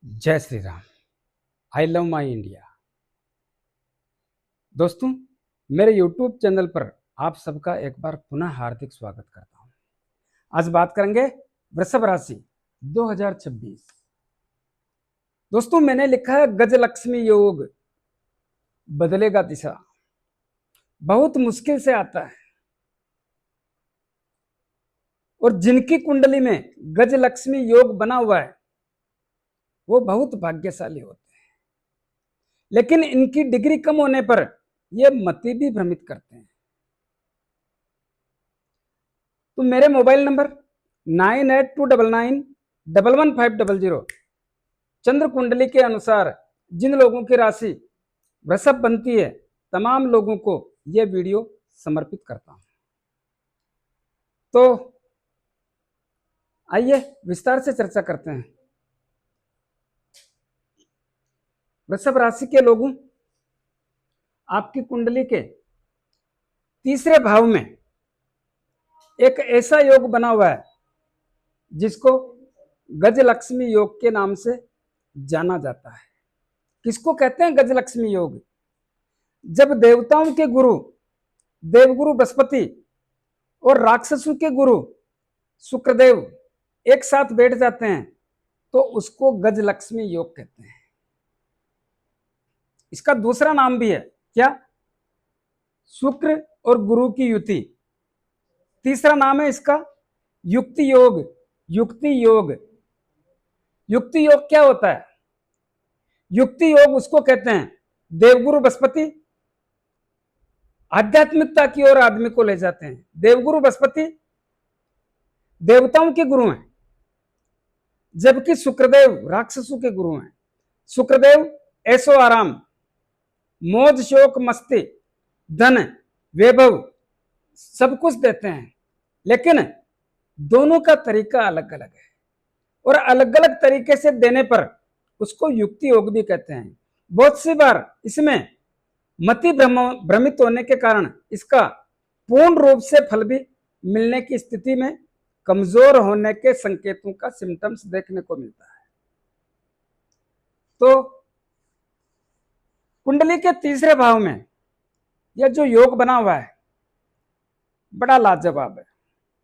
जय Shri Ram. I love my India. दोस्तों, मेरे यूट्यूब चैनल पर आप सबका एक बार पुनः हार्दिक स्वागत करता हूं। आज बात करेंगे वृषभ राशि 2026। दोस्तों, मैंने लिखा है गजलक्ष्मी योग बदलेगा दिशा। बहुत मुश्किल से आता है और जिनकी कुंडली में गजलक्ष्मी योग बना हुआ है वो बहुत भाग्यशाली होते हैं, लेकिन इनकी डिग्री कम होने पर ये मति भी भ्रमित करते हैं। तो मेरे मोबाइल नंबर 9829911500 चंद्र कुंडली के अनुसार जिन लोगों की राशि वृषभ बनती है, तमाम लोगों को यह वीडियो समर्पित करता हूं। तो आइए विस्तार से चर्चा करते हैं। वृषभ राशि के लोगों, आपकी कुंडली के तीसरे भाव में एक ऐसा योग बना हुआ है जिसको गजलक्ष्मी योग के नाम से जाना जाता है। किसको कहते हैं गजलक्ष्मी योग? जब देवताओं के गुरु देवगुरु बृहस्पति और राक्षसों के गुरु शुक्रदेव एक साथ बैठ जाते हैं तो उसको गजलक्ष्मी योग कहते हैं। इसका दूसरा नाम भी है क्या? शुक्र और गुरु की युति। तीसरा नाम है इसका युक्ति योग। युक्ति योग। युक्ति योग क्या होता है? युक्ति योग उसको कहते हैं देवगुरु बृहस्पति आध्यात्मिकता की ओर आदमी को ले जाते हैं। देवगुरु बृहस्पति देवताओं के गुरु हैं, जबकि शुक्रदेव राक्षसों के गुरु हैं। शुक्रदेव ऐशो आराम, मौज शोक मस्ती, धन वैभव सब कुछ देते हैं, लेकिन दोनों का तरीका अलग अलग है और अलग अलग तरीके से देने पर उसको युक्ति योग भी कहते हैं। बहुत सी बार इसमें मति भ्रमित होने के कारण इसका पूर्ण रूप से फल भी मिलने की स्थिति में कमजोर होने के संकेतों का सिम्टम्स देखने को मिलता है। तो कुंडली के तीसरे भाव में यह जो योग बना हुआ है बड़ा लाजवाब है।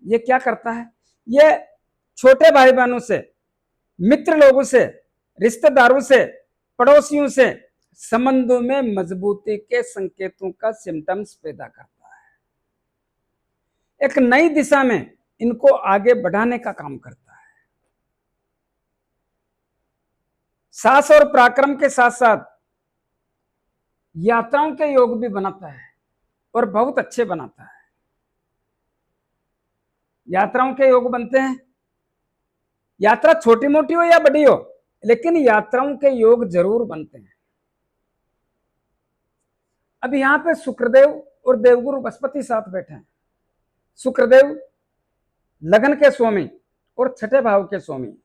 यह क्या करता है? यह छोटे भाई बहनों से, मित्र लोगों से, रिश्तेदारों से, पड़ोसियों से संबंधों में मजबूती के संकेतों का सिम्टम्स पैदा करता है। एक नई दिशा में इनको आगे बढ़ाने का काम करता है। साहस और पराक्रम के साथ साथ यात्राओं के योग भी बनाता है और बहुत अच्छे बनाता है। यात्राओं के योग बनते हैं, यात्रा छोटी मोटी हो या बड़ी हो, लेकिन यात्राओं के योग जरूर बनते हैं। अब यहां पे शुक्रदेव और देवगुरु बृहस्पति साथ बैठे हैं। शुक्रदेव लगन के स्वामी और छठे भाव के स्वामी।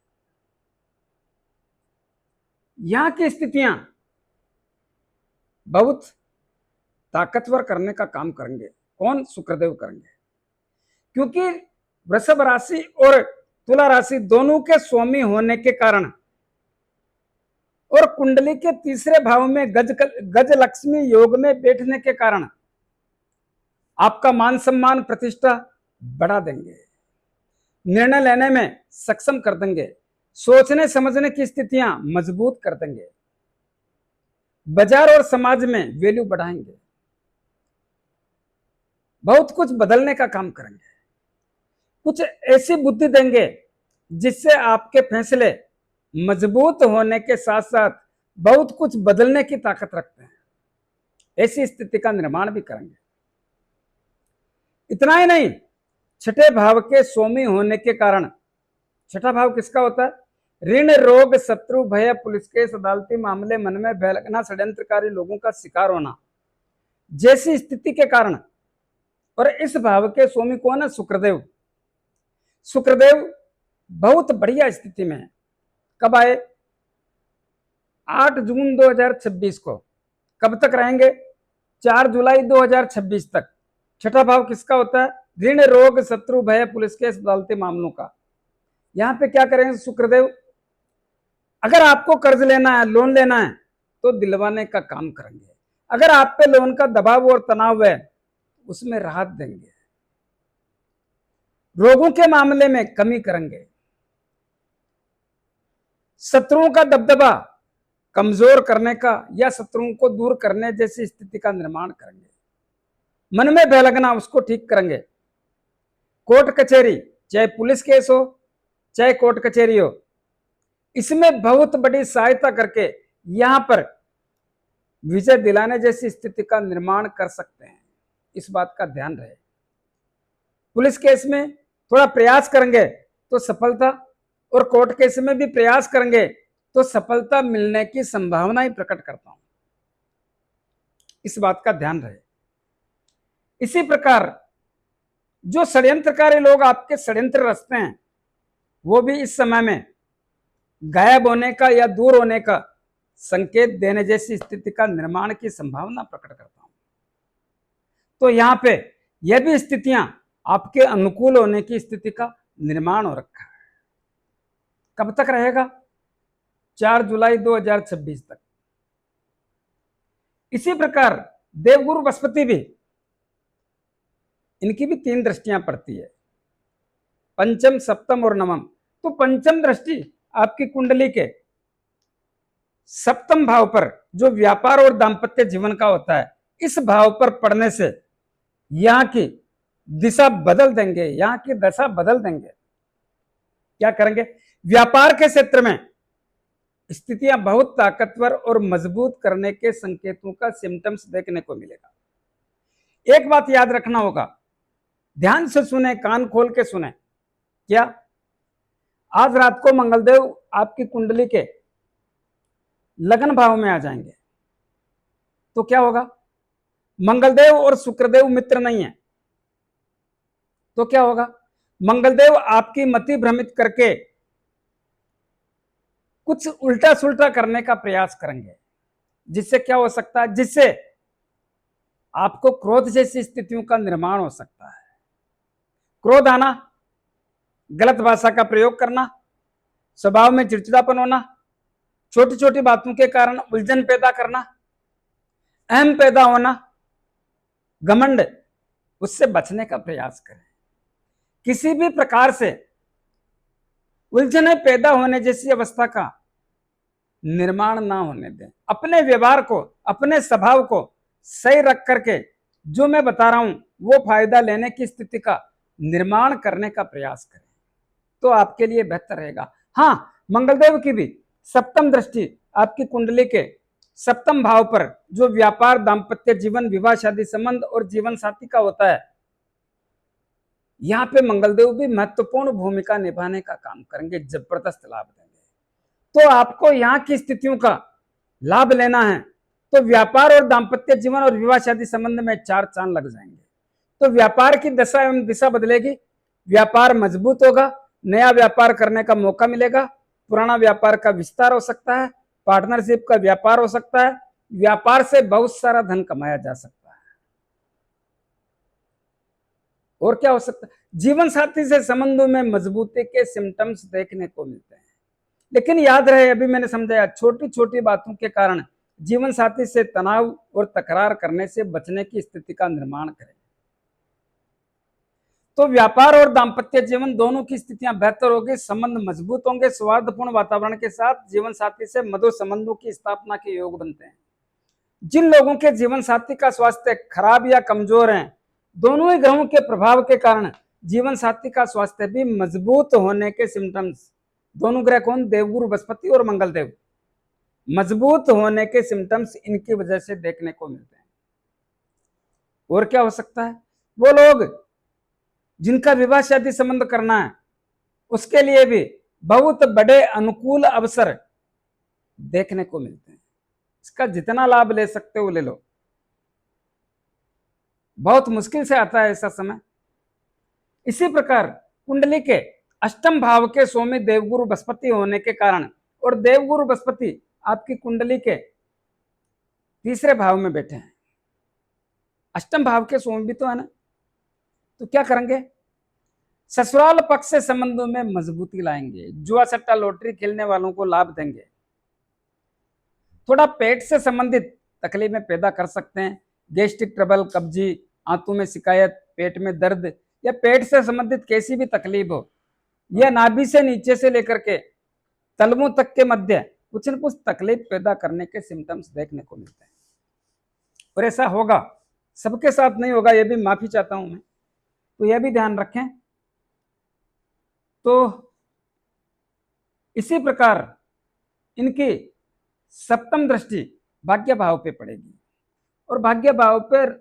यहां की स्थितियां बहुत ताकतवर करने का काम करेंगे। कौन? शुक्रदेव करेंगे, क्योंकि वृषभ राशि और तुला राशि दोनों के स्वामी होने के कारण और कुंडली के तीसरे भाव में गजलक्ष्मी योग में बैठने के कारण आपका मान सम्मान प्रतिष्ठा बढ़ा देंगे, निर्णय लेने में सक्षम कर देंगे, सोचने समझने की स्थितियां मजबूत कर देंगे, बाजार और समाज में वैल्यू बढ़ाएंगे, बहुत कुछ बदलने का काम करेंगे, कुछ ऐसी बुद्धि देंगे जिससे आपके फैसले मजबूत होने के साथ साथ बहुत कुछ बदलने की ताकत रखते हैं। ऐसी स्थिति का निर्माण भी करेंगे। इतना ही नहीं, छठे भाव के स्वामी होने के कारण, छठा भाव किसका होता है? ऋण रोग शत्रु भय पुलिस केस अदालती मामले मन में भय लगना, षड्यंत्रकारी लोगों का शिकार होना जैसी स्थिति के कारण। और इस भाव के स्वामी कौन है? शुक्रदेव। शुक्रदेव बहुत बढ़िया स्थिति में है। कब आए? 8 जून 2026 को। कब तक रहेंगे? 4 जुलाई 2026 तक। छठा भाव किसका होता है? ऋण रोग शत्रु भय पुलिस केस अदालती मामलों का। यहां पे क्या करेंगे शुक्रदेव? अगर आपको कर्ज लेना है, लोन लेना है, तो दिलवाने का काम करेंगे। अगर आप पे लोन का दबाव और तनाव है, उसमें राहत देंगे। रोगों के मामले में कमी करेंगे। शत्रुओं का दबदबा कमजोर करने का या शत्रुओं को दूर करने जैसी स्थिति का निर्माण करेंगे। मन में भय लगना, उसको ठीक करेंगे। कोर्ट कचहरी, चाहे पुलिस केस हो, चाहे कोर्ट कचहरी हो, इसमें बहुत बड़ी सहायता करके यहां पर विजय दिलाने जैसी स्थिति का निर्माण कर सकते हैं। इस बात का ध्यान रहे। पुलिस केस में थोड़ा प्रयास करेंगे तो सफलता, और कोर्ट केस में भी प्रयास करेंगे तो सफलता मिलने की संभावना ही प्रकट करता हूं। इस बात का ध्यान रहे। इसी प्रकार जो षड्यंत्रकारी लोग आपके षड्यंत्र रचते हैं, वो भी इस समय में गायब होने का या दूर होने का संकेत देने जैसी स्थिति का निर्माण की संभावना प्रकट करता हूं। तो यहां पे यह भी स्थितियां आपके अनुकूल होने की स्थिति का निर्माण हो रखा है। कब तक रहेगा? 4 जुलाई 2026 तक। इसी प्रकार देवगुरु बृहस्पति भी, इनकी भी 3 दृष्टियां पड़ती है, पंचम, सप्तम और नवम। तो पंचम दृष्टि आपकी कुंडली के सप्तम भाव पर, जो व्यापार और दांपत्य जीवन का होता है, इस भाव पर पड़ने से यहां की दिशा बदल देंगे, यहां की दशा बदल देंगे। क्या करेंगे? व्यापार के क्षेत्र में स्थितियां बहुत ताकतवर और मजबूत करने के संकेतों का सिम्टम्स देखने को मिलेगा। एक बात याद रखना होगा, ध्यान से सुने, कान खोल के सुने। क्या? आज रात को मंगलदेव आपकी कुंडली के लगन भाव में आ जाएंगे, तो क्या होगा? मंगलदेव और शुक्रदेव मित्र नहीं है, तो क्या होगा? मंगलदेव आपकी मति भ्रमित करके कुछ उल्टा सुल्टा करने का प्रयास करेंगे, जिससे क्या हो सकता है? जिससे आपको क्रोध जैसी स्थितियों का निर्माण हो सकता है। क्रोध आना, गलत भाषा का प्रयोग करना, स्वभाव में चिड़चिड़ापन होना, छोटी छोटी बातों के कारण उलझन पैदा करना, अहम पैदा होना, घमंड, उससे बचने का प्रयास करें। किसी भी प्रकार से उलझने पैदा होने जैसी अवस्था का निर्माण ना होने दें। अपने व्यवहार को, अपने स्वभाव को सही रख करके जो मैं बता रहा हूं, वो फायदा लेने की स्थिति का निर्माण करने का प्रयास करें, तो आपके लिए बेहतर रहेगा। हां, मंगलदेव की भी सप्तम दृष्टि आपकी कुंडली के सप्तम भाव पर, जो व्यापार, दांपत्य जीवन, विवाह, शादी संबंध और जीवन साथी का होता है, यहां पे मंगलदेव भी महत्वपूर्ण भूमिका निभाने का काम करेंगे, जबरदस्त लाभ देंगे। तो आपको यहाँ की स्थितियों का लाभ लेना है, तो व्यापार और दांपत्य जीवन और विवाह शादी संबंध में 4 चांद लग जाएंगे। तो व्यापार की दशा एवं दिशा बदलेगी, व्यापार मजबूत होगा, नया व्यापार करने का मौका मिलेगा, पुराना व्यापार का विस्तार हो सकता है, पार्टनरशिप का व्यापार हो सकता है, व्यापार से बहुत सारा धन कमाया जा सकता है। और क्या हो सकता है? जीवन साथी से संबंधों में मजबूती के सिम्टम्स देखने को मिलते हैं। लेकिन याद रहे, अभी मैंने समझाया, छोटी छोटी बातों के कारण जीवन साथी से तनाव और तकरार करने से बचने की स्थिति का निर्माण करें। तो व्यापार और दांपत्य जीवन दोनों की स्थितियां बेहतर होगी, संबंध मजबूत होंगे, सौहार्दपूर्ण वातावरण के साथ जीवन साथी से मधुर संबंधों की स्थापना के योग बनते हैं। जिन लोगों के जीवन साथी का स्वास्थ्य खराब या कमजोर है, दोनों ही ग्रहों के प्रभाव के कारण जीवन साथी का स्वास्थ्य भी मजबूत होने के सिम्टम्स, दोनों ग्रह कौन? देवगुरु बृहस्पति और मंगलदेव, मजबूत होने के सिम्टम्स इनकी वजह से देखने को मिलते हैं। और क्या हो सकता है? वो लोग जिनका विवाह शादी संबंध करना है, उसके लिए भी बहुत बड़े अनुकूल अवसर देखने को मिलते हैं। इसका जितना लाभ ले सकते हो ले लो, बहुत मुश्किल से आता है ऐसा समय। इसी प्रकार कुंडली के अष्टम भाव के स्वामी देवगुरु बृहस्पति होने के कारण, और देवगुरु बृहस्पति आपकी कुंडली के तीसरे भाव में बैठे हैं, अष्टम भाव के स्वामी भी तो है ना, तो क्या करेंगे? ससुराल पक्ष से संबंधों में मजबूती लाएंगे। जुआ सट्टा लॉटरी खेलने वालों को लाभ देंगे। थोड़ा पेट से संबंधित तकलीफें पैदा कर सकते हैं। गैस्ट्रिक ट्रबल, कब्जी, आंतों में शिकायत, पेट में दर्द या पेट से संबंधित कैसी भी तकलीफ हो, या नाभि से नीचे से लेकर के तलवों तक के मध्य कुछ न कुछ तकलीफ पैदा करने के सिम्टम्स देखने को मिलते हैं। और ऐसा होगा, सबके साथ नहीं होगा, यह भी माफी चाहता हूं मैं, तो यह भी ध्यान रखें। तो इसी प्रकार इनकी सप्तम दृष्टि भाग्य भाव पे पड़ेगी और भाग्य भाव पर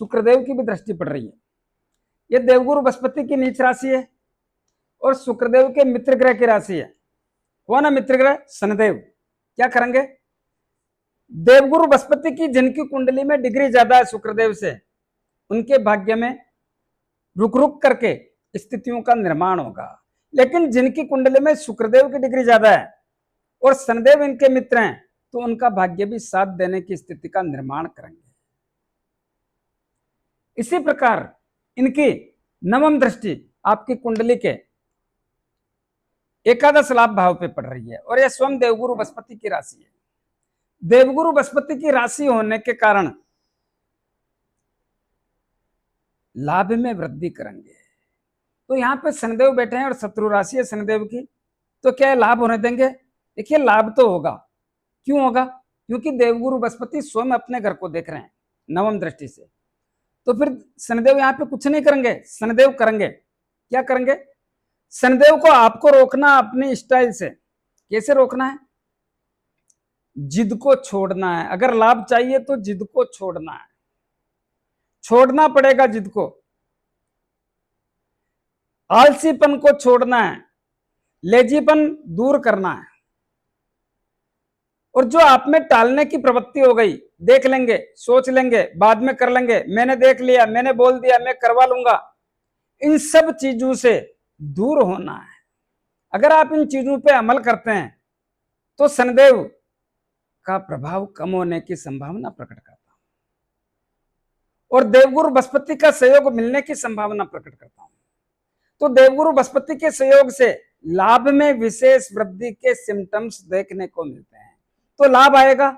शुक्रदेव की भी दृष्टि पड़ रही है। यह देवगुरु बृहस्पति की नीच राशि है और शुक्रदेव के मित्र ग्रह की राशि है। कौन है मित्र ग्रह? शनिदेव। क्या करेंगे? देवगुरु बृहस्पति की जिनकी कुंडली में डिग्री ज्यादा है शुक्रदेव से, उनके भाग्य में रुक रुक करके स्थितियों का निर्माण होगा। लेकिन जिनकी कुंडली में शुक्रदेव की डिग्री ज्यादा है और शनिदेव इनके मित्र हैं, तो उनका भाग्य भी साथ देने की स्थिति का निर्माण करेंगे। इसी प्रकार इनकी नवम दृष्टि आपकी कुंडली के एकादश लाभ भाव पे पड़ रही है और यह स्वयं देवगुरु बृहस्पति की राशि है। देवगुरु बृहस्पति की राशि होने के कारण लाभ में वृद्धि करेंगे। तो यहां पे शनिदेव बैठे हैं और शत्रु राशि है शनिदेव की, तो क्या लाभ होने देंगे? देखिए, लाभ तो होगा। क्यों होगा? क्योंकि देवगुरु बृहस्पति स्वयं अपने घर को देख रहे हैं नवम दृष्टि से। तो फिर शनिदेव यहाँ पे कुछ नहीं करेंगे, शनिदेव करेंगे। क्या करेंगे? शनिदेव को आपको रोकना अपनी स्टाइल से। कैसे रोकना है? जिद को छोड़ना है। अगर लाभ चाहिए तो जिद को छोड़ना है, छोड़ना पड़ेगा जिद को। आलसीपन को छोड़ना है, लेजीपन दूर करना है। और जो आप में टालने की प्रवृत्ति हो गई, देख लेंगे, सोच लेंगे, बाद में कर लेंगे, मैंने देख लिया, मैंने बोल दिया, मैं करवा लूंगा, इन सब चीजों से दूर होना है। अगर आप इन चीजों पे अमल करते हैं तो शनिदेव का प्रभाव कम होने की संभावना प्रकट करता हूं और देवगुरु बृहस्पति का सहयोग मिलने की संभावना प्रकट करता हूं। तो देवगुरु बृहस्पति के सहयोग से लाभ में विशेष वृद्धि के सिम्टम्स देखने को मिलते हैं। तो लाभ आएगा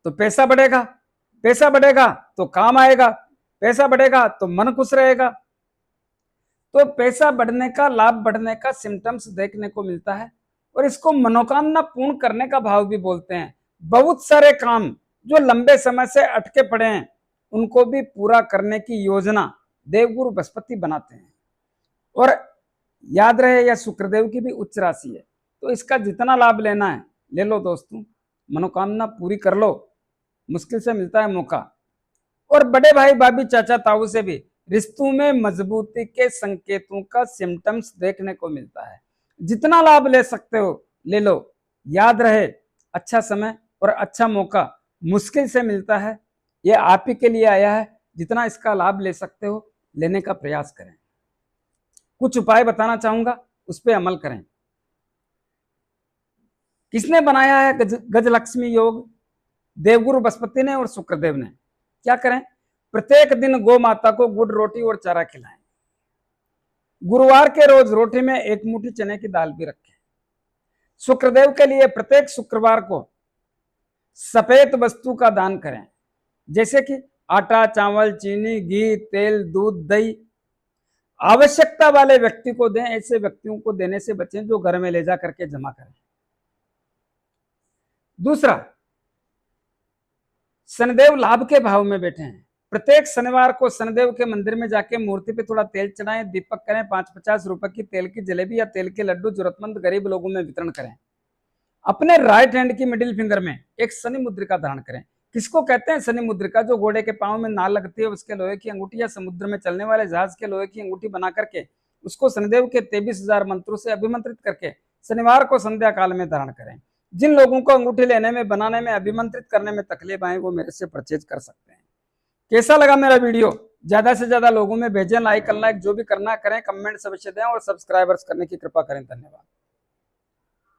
तो पैसा बढ़ेगा, पैसा बढ़ेगा तो काम आएगा, पैसा बढ़ेगा तो मन खुश रहेगा। तो पैसा बढ़ने का, लाभ बढ़ने का सिम्टम्स देखने को मिलता है और इसको मनोकामना पूर्ण करने का भाव भी बोलते हैं। बहुत सारे काम जो लंबे समय से अटके पड़े हैं उनको भी पूरा करने की योजना देवगुरु बृहस्पति बनाते हैं। और याद रहे, यह शुक्रदेव की भी उच्च राशि है, तो इसका जितना लाभ लेना है ले लो दोस्तों, मनोकामना पूरी कर लो। मुश्किल से मिलता है मौका। और बड़े भाई, भाभी, चाचा, ताऊ से भी रिश्तों में मजबूती के संकेतों का सिम्टम्स देखने को मिलता है। जितना लाभ ले सकते हो ले लो। याद रहे, अच्छा समय और अच्छा मौका मुश्किल से मिलता है, यह आप ही के लिए आया है। जितना इसका लाभ ले सकते हो लेने का प्रयास करें। कुछ उपाय बताना चाहूंगा, उस पर अमल करें। किसने बनाया है गजलक्ष्मी योग? देवगुरु बृहस्पति ने और शुक्रदेव ने। क्या करें? प्रत्येक दिन गौ माता को गुड़, रोटी और चारा खिलाएं। गुरुवार के रोज रोटी में एक मुट्ठी चने की दाल भी रखें। शुक्रदेव के लिए प्रत्येक शुक्रवार को सफेद वस्तु का दान करें, जैसे कि आटा, चावल, चीनी, घी, तेल, दूध, दही। आवश्यकता वाले व्यक्ति को दें, ऐसे व्यक्तियों को देने से बचें जो घर में ले जा करके जमा करें। दूसरा, शनिदेव लाभ के भाव में बैठे हैं। प्रत्येक शनिवार को शनिदेव के मंदिर में जाके मूर्ति पे थोड़ा तेल चढ़ाएं, दीपक करें, 5-50 रुपए की तेल की जलेबी या तेल के लड्डू जरूरतमंद गरीब लोगों में वितरण करें। अपने राइट हैंड की मिडिल फिंगर में एक शनि मुद्रिका धारण करें। किसको कहते हैं शनि मुद्रिका? जो घोड़े के पांव में नाल लगती है उसके लोहे की अंगूठी, या समुद्र में चलने वाले जहाज के लोहे की अंगूठी बना करके उसको शनिदेव के 23,000 मंत्रों से अभिमंत्रित करके शनिवार को संध्या काल में धारण करें। जिन लोगों को अंगूठी लेने में, बनाने में, अभिमंत्रित करने में तकलीफ आए वो मेरे से परचेज कर सकते हैं। कैसा लगा मेरा वीडियो? ज्यादा से ज्यादा लोगों में भेजें, लाइक, अनलाइक जो भी करना करें, कमेंट अवश्य दें और सब्सक्राइबर्स करने की कृपा करें। धन्यवाद।